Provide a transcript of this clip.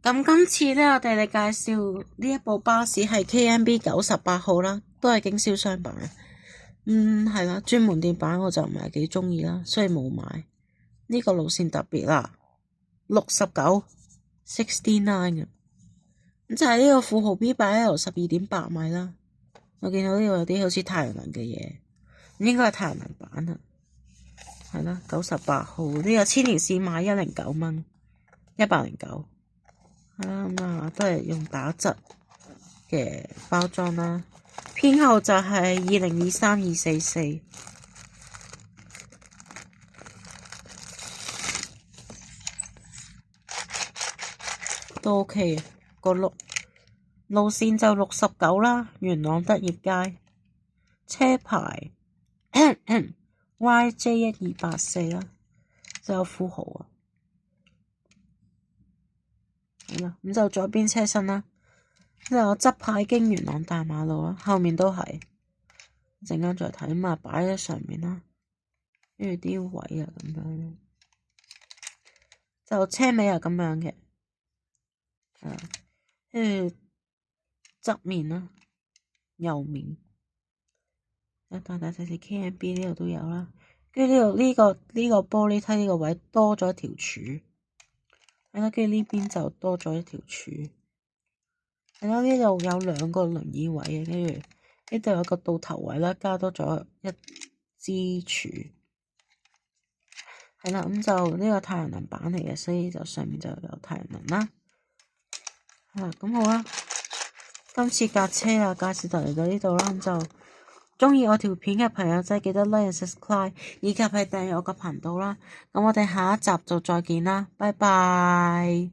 咁今次咧，我哋嚟介紹呢一部巴士係 KMB 98號啦，都係經銷商版。係啦，專門店版我就唔係幾鍾意啦，所以冇買。呢個路線特別啦，69 69嘅，咁就係呢個富豪 B8L 12.8米啦。我見到呢度有啲好似太陽能嘅嘢，應該係太陽能版啊。係啦，98號呢個千年線買109蚊，109。係啦，咁啊都係用打折嘅包裝啦。編號就係2023-244，都 OK 嘅。個路線就69啦，元朗德業街，車牌YJ1284啦，就有富豪啊。係啦，咁就左邊車身啦，之後側排經元朗大馬路啦，後面都係，陣間再睇嘛，擺喺上面啦，跟住啲位啊咁樣，就車尾係咁樣嘅，跟住側面啦，右面，大大細細 KMB 呢度都有啦，跟住呢度呢個玻璃梯呢個位多咗一條柱。係啦，跟住呢邊就多咗一條柱。係啦，呢度有2個輪椅位嘅，跟住呢度有個到頭位啦，加多咗一支柱。係啦，咁就呢個太陽能板嚟嘅，所以就上面就有太陽能啦。咁好啦，今次架車啊介紹就嚟到呢度啦，咁就鍾意我條片嘅朋友仔記得 like and subscribe，以及係訂閱我個頻道啦。咁我哋下一集就再見啦，拜拜。